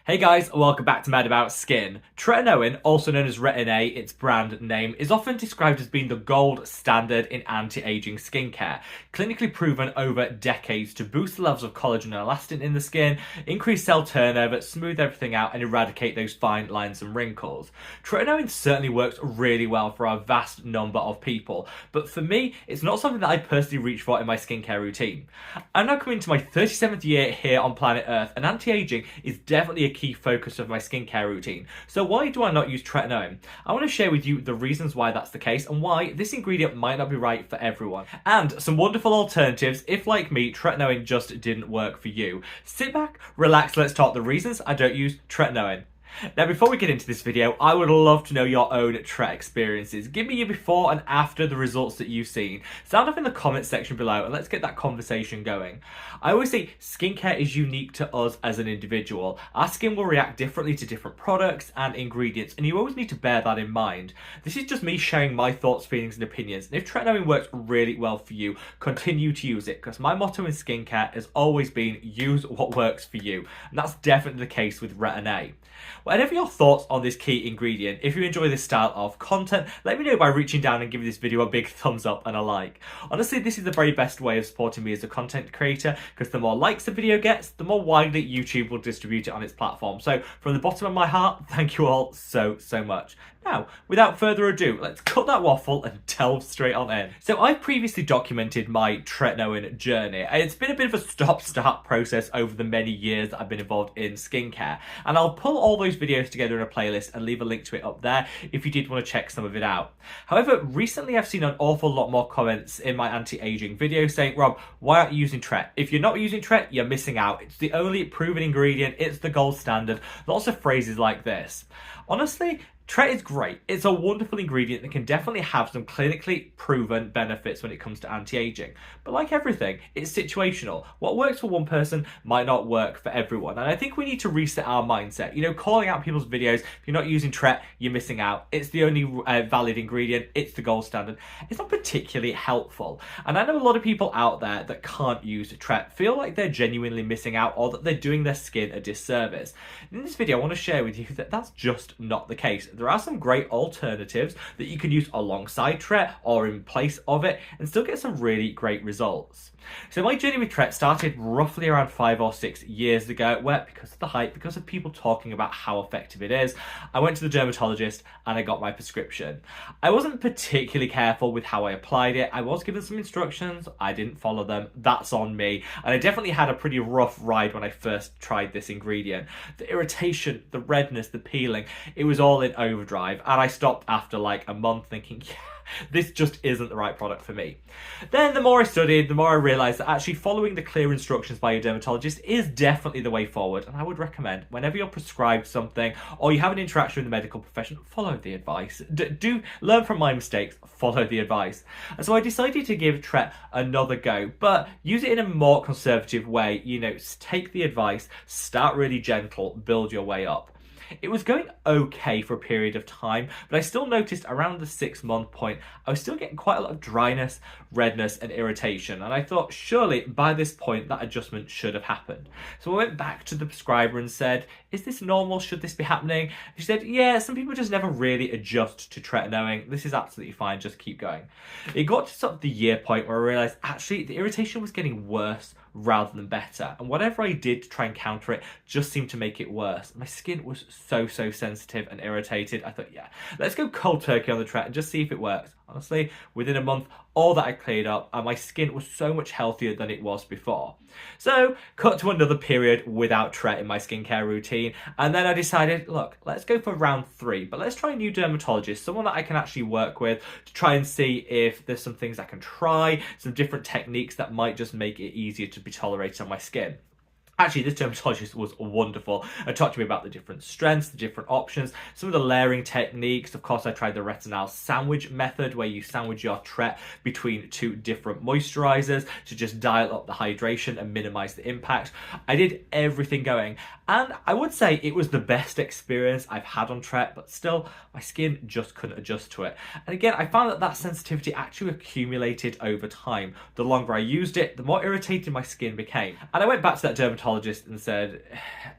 Hey guys, welcome back to Mad About Skin. Tretinoin, also known as retin-a, its brand name, is often described as being the gold standard in anti-aging skincare, clinically proven over decades to boost the levels of collagen and elastin in the skin, increase cell turnover, smooth everything out, and eradicate those fine lines and wrinkles. Tretinoin certainly works really well for a vast number of people, but for me, it's not something that I personally reach for in my skincare routine. I'm now coming to my 37th year here on planet Earth, and anti-aging is definitely a key focus of my skincare routine. So why do I not use tretinoin? I want to share with you the reasons why that's the case and why this ingredient might not be right for everyone. And some wonderful alternatives if, like me, tretinoin just didn't work for you. Sit back, relax, let's talk the reasons I don't use tretinoin. Now, before we get into this video, I would love to know your own Tret experiences. Give me your before and after the results that you've seen. Sound off in the comments section below and let's get that conversation going. I always say skincare is unique to us as an individual. Our skin will react differently to different products and ingredients, and you always need to bear that in mind. This is just me sharing my thoughts, feelings, and opinions. And if tretinoin works really well for you, continue to use it, because my motto in skincare has always been use what works for you. And that's definitely the case with retin-a. Whatever your thoughts on this key ingredient, if you enjoy this style of content, let me know by reaching down and giving this video a big thumbs up and a like. Honestly, this is the very best way of supporting me as a content creator, because the more likes the video gets, the more widely YouTube will distribute it on its platform. So from the bottom of my heart, thank you all so much. Now, without further ado, let's cut that waffle and delve straight on in. So I've previously documented my tretinoin journey. It's been a bit of a stop-start process over the many years that I've been involved in skincare. And I'll pull all those videos together in a playlist and leave a link to it up there if you did want to check some of it out. However, recently I've seen an awful lot more comments in my anti-aging videos saying, Rob, why aren't you using Tret? If you're not using Tret, you're missing out. It's the only proven ingredient. It's the gold standard. Lots of phrases like this. Honestly, Tret is great. It's a wonderful ingredient that can definitely have some clinically proven benefits when it comes to anti-aging. But like everything, it's situational. What works for one person might not work for everyone. And I think we need to reset our mindset. You know, calling out people's videos, if you're not using Tret, you're missing out. It's the only valid ingredient. It's the gold standard. It's not particularly helpful. And I know a lot of people out there that can't use Tret feel like they're genuinely missing out or that they're doing their skin a disservice. In this video, I want to share with you that that's just not the case. There are some great alternatives that you can use alongside Tret or in place of it and still get some really great results. So my journey with Tret started roughly around 5 or 6 years ago, where because of the hype, because of people talking about how effective it is, I went to the dermatologist and I got my prescription. I wasn't particularly careful with how I applied it. I was given some instructions, I didn't follow them, that's on me. And I definitely had a pretty rough ride when I first tried this ingredient. The irritation, the redness, the peeling, it was all in overdrive. And I stopped after like a month thinking, yeah, this just isn't the right product for me. Then the more I studied, the more I realised that actually following the clear instructions by your dermatologist is definitely the way forward. And I would recommend whenever you're prescribed something or you have an interaction with the medical profession, follow the advice. Do learn from my mistakes, follow the advice. And so I decided to give Tret another go, but use it in a more conservative way. You know, take the advice, start really gentle, build your way up. It was going okay for a period of time, but I still noticed around the 6-month point, I was still getting quite a lot of dryness, redness, and irritation. And I thought, surely by this point, that adjustment should have happened. So I went back to the prescriber and said, is this normal? Should this be happening? She said, yeah, some people just never really adjust to tretinoin. This is absolutely fine. Just keep going. It got to sort of the year point where I realized actually the irritation was getting worse rather than better, and whatever I did to try and counter it just seemed to make it worse. My skin was so sensitive and irritated. I thought, yeah, let's go cold turkey on the Tret and just see if it works. Honestly, within a month, all that had cleared up and my skin was so much healthier than it was before. So, cut to another period without Tret in my skincare routine, and then I decided, look, let's go for round 3, but let's try a new dermatologist, someone that I can actually work with to try and see if there's some things I can try, some different techniques that might just make it easier to be tolerated on my skin. Actually, this dermatologist was wonderful and talked to me about the different strengths, the different options, some of the layering techniques. Of course, I tried the retinol sandwich method where you sandwich your Tret between 2 different moisturizers to just dial up the hydration and minimize the impact. I did everything going. And I would say it was the best experience I've had on Tret, but still my skin just couldn't adjust to it. And again, I found that sensitivity actually accumulated over time. The longer I used it, the more irritated my skin became. And I went back to that dermatologist and said,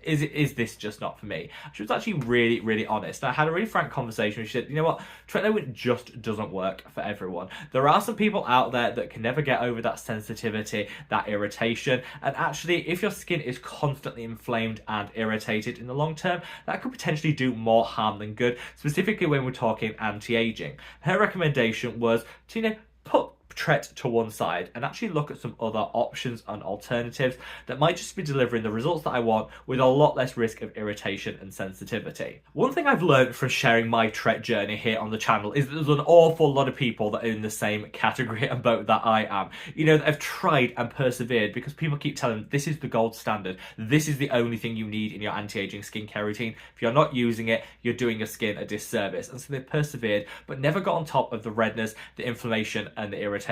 is this just not for me? She was actually really, really honest. I had a really frank conversation. She said, you know what, tretinoin just doesn't work for everyone. There are some people out there that can never get over that sensitivity, that irritation. And actually, if your skin is constantly inflamed and irritated in the long term, that could potentially do more harm than good, specifically when we're talking anti-aging. Her recommendation was to, put Tret to one side and actually look at some other options and alternatives that might just be delivering the results that I want with a lot less risk of irritation and sensitivity. One thing I've learned from sharing my Tret journey here on the channel is that there's an awful lot of people that are in the same category and boat that I am. That have tried and persevered because people keep telling them this is the gold standard. This is the only thing you need in your anti-aging skincare routine. If you're not using it, you're doing your skin a disservice. And so they persevered, but never got on top of the redness, the inflammation, and the irritation.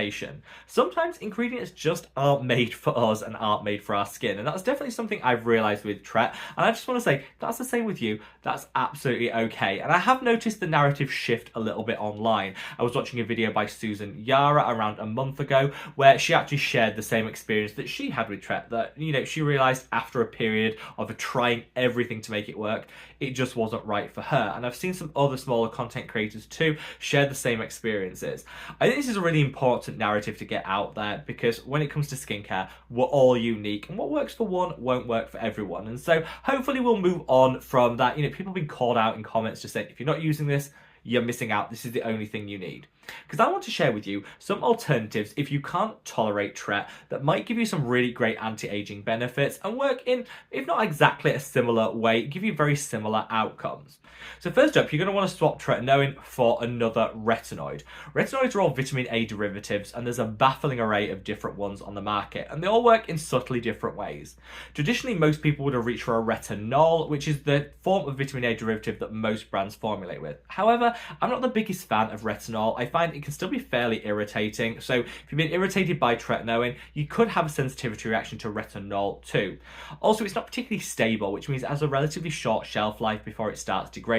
Sometimes ingredients just aren't made for us and aren't made for our skin, and that's definitely something I've realized with Tret, and I just want to say that's the same with you. That's absolutely okay. And I have noticed the narrative shift a little bit online. I was watching a video by Susan Yara around a month ago where she actually shared the same experience that she had with Tret, that she realized after a period of trying everything to make it work, it just wasn't right for her. And I've seen some other smaller content creators too share the same experiences. I think this is a really important narrative to get out there, because when it comes to skincare, we're all unique, and what works for one won't work for everyone. And so hopefully we'll move on from that. People have been called out in comments just saying, if you're not using this, you're missing out. This is the only thing you need. Because I want to share with you some alternatives if you can't tolerate Tret that might give you some really great anti-aging benefits and work in, if not exactly a similar way, give you very similar outcomes. So first up, you're going to want to swap tretinoin for another retinoid. Retinoids are all vitamin A derivatives, and there's a baffling array of different ones on the market, and they all work in subtly different ways. Traditionally, most people would have reached for a retinol, which is the form of vitamin A derivative that most brands formulate with. However, I'm not the biggest fan of retinol. I find it can still be fairly irritating. So if you've been irritated by tretinoin, you could have a sensitivity reaction to retinol too. Also, it's not particularly stable, which means it has a relatively short shelf life before it starts degrading.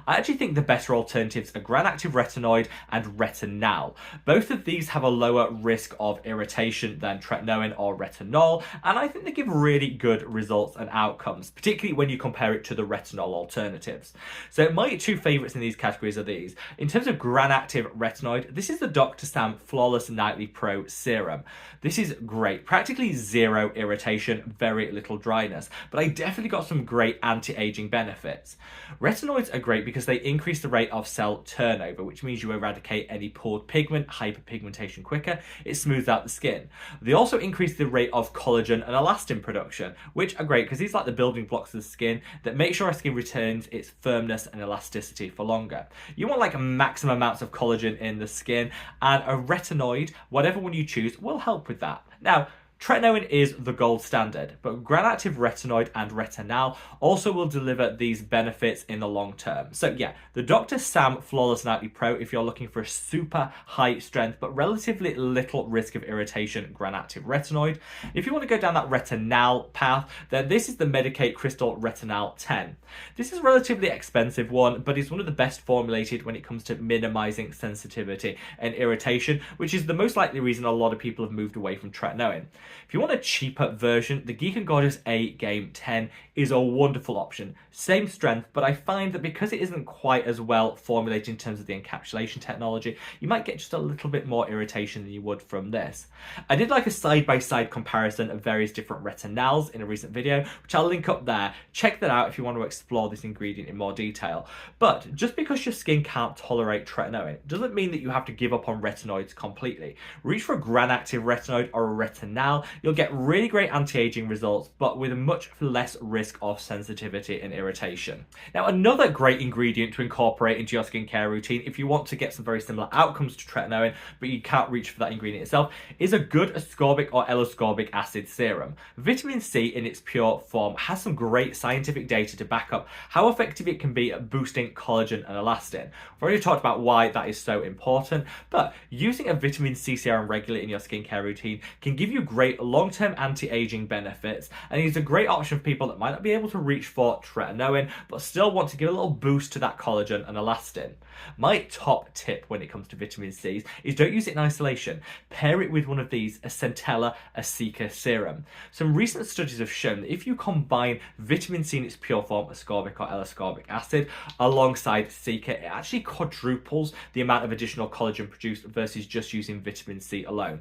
I actually think the better alternatives are gram-active retinoid and retinal. Both of these have a lower risk of irritation than tretinoin or retinol, and I think they give really good results and outcomes, particularly when you compare it to the retinol alternatives. So my two favourites in these categories are these. In terms of gram-active retinoid, this is the Dr. Sam Flawless Nightly Pro Serum. This is great. Practically zero irritation, very little dryness, but I definitely got some great anti-aging benefits. Retinoids are great because they increase the rate of cell turnover, which means you eradicate any pooled pigment, hyperpigmentation quicker. It smooths out the skin. They also increase the rate of collagen and elastin production, which are great because these are like the building blocks of the skin that make sure our skin retains its firmness and elasticity for longer. You want like maximum amounts of collagen in the skin, and a retinoid, whatever one you choose, will help with that. Now, tretinoin is the gold standard, but gram-active retinoid and retinal also will deliver these benefits in the long term. So yeah, the Dr. Sam Flawless Nightly Pro if you're looking for a super high strength but relatively little risk of irritation gram-active retinoid. If you want to go down that retinal path, then this is the Medicate Crystal Retinal 10. This is a relatively expensive one, but it's one of the best formulated when it comes to minimizing sensitivity and irritation, which is the most likely reason a lot of people have moved away from tretinoin. If you want a cheaper version, the Geek & Gorgeous A Game 10 is a wonderful option. Same strength, but I find that because it isn't quite as well formulated in terms of the encapsulation technology, you might get just a little bit more irritation than you would from this. I did like a side-by-side comparison of various different retinals in a recent video, which I'll link up there. Check that out if you want to explore this ingredient in more detail. But just because your skin can't tolerate tretinoin doesn't mean that you have to give up on retinoids completely. Reach for a gram-active retinoid or a retinal. You'll get really great anti-aging results, but with a much less risk of sensitivity and irritation. Now, another great ingredient to incorporate into your skincare routine if you want to get some very similar outcomes to tretinoin, but you can't reach for that ingredient itself, is a good ascorbic or L-ascorbic acid serum. Vitamin C in its pure form has some great scientific data to back up how effective it can be at boosting collagen and elastin. I've already talked about why that is so important, but using a vitamin C serum regularly in your skincare routine can give you great great long-term anti-aging benefits, and he's a great option for people that might not be able to reach for tretinoin, but still want to give a little boost to that collagen and elastin. My top tip when it comes to vitamin C is don't use it in isolation. Pair it with one of these, a Centella Asica serum. Some recent studies have shown that if you combine vitamin C in its pure form, ascorbic or L-ascorbic acid, alongside Asica, it actually quadruples the amount of additional collagen produced versus just using vitamin C alone.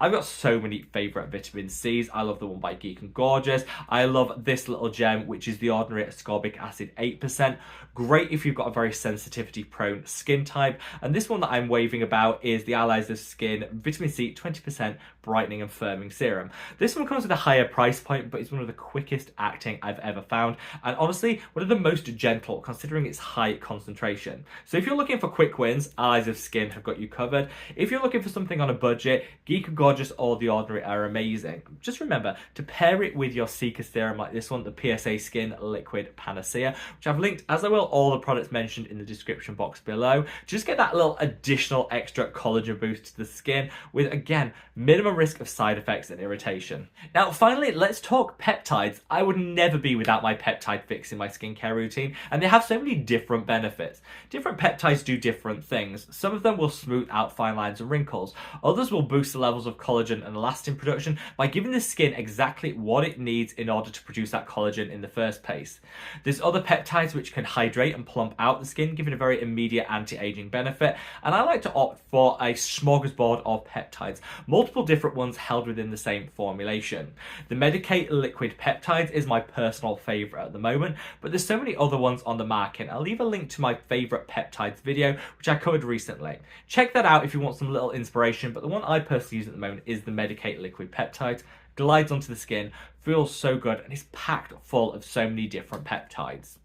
I've got so many favourite vitamin C's. I love the one by Geek and Gorgeous. I love this little gem, which is the ordinary ascorbic acid 8%. Great if you've got a very sensitivity prone skin type. And this one that I'm waving about is the Allies of Skin Vitamin C 20% Brightening and Firming Serum. This one comes with a higher price point, but it's one of the quickest acting I've ever found. And honestly, one of the most gentle considering its high concentration. So if you're looking for quick wins, Allies of Skin have got you covered. If you're looking for something on a budget, Geek and Gorgeous or The Ordinary are amazing. Just remember to pair it with your Asica serum like this one, the PSA Skin Liquid Panacea, which I've linked, as I will all the products mentioned in the description box below. Just get that little additional extra collagen boost to the skin with, again, minimum risk of side effects and irritation. Now, finally, let's talk peptides. I would never be without my peptide fix in my skincare routine, and they have so many different benefits. Different peptides do different things. Some of them will smooth out fine lines and wrinkles. Others will boost the levels of collagen and elastin production by giving the skin exactly what it needs in order to produce that collagen in the first place. There's other peptides which can hydrate and plump out the skin, giving a very immediate anti-aging benefit, and I like to opt for a smorgasbord of peptides, multiple different ones held within the same formulation. The Medik8 liquid peptides is my personal favourite at the moment, but there's so many other ones on the market. I'll leave a link to my favourite peptides video, which I covered recently. Check that out if you want some little inspiration, but the one I personally use at the moment is the Medik8 liquid peptides. Glides onto the skin, feels so good, and is packed full of so many different peptides.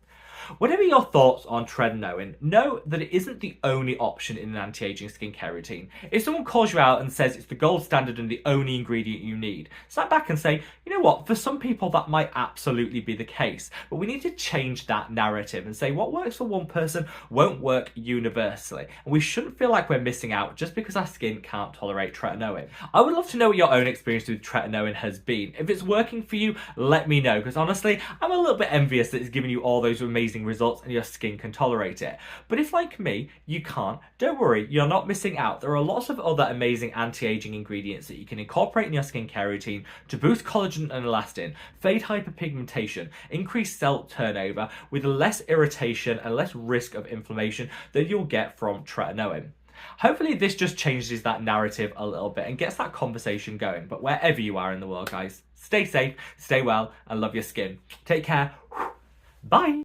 Whatever your thoughts on tretinoin, know that it isn't the only option in an anti-aging skincare routine. If someone calls you out and says it's the gold standard and the only ingredient you need, step back and say, you know what, for some people that might absolutely be the case, but we need to change that narrative and say what works for one person won't work universally, and we shouldn't feel like we're missing out just because our skin can't tolerate tretinoin. I would love to know what your own experience with tretinoin has been. If it's working for you, let me know, because honestly, I'm a little bit envious that it's giving you all those amazing results and your skin can tolerate it. But if, like me, you can't, don't worry, you're not missing out. There are lots of other amazing anti-aging ingredients that you can incorporate in your skincare routine to boost collagen and elastin, fade hyperpigmentation, increase cell turnover with less irritation and less risk of inflammation that you'll get from tretinoin. Hopefully this just changes that narrative a little bit and gets that conversation going. But wherever you are in the world, guys, stay safe, stay well, and love your skin. Take care. Bye.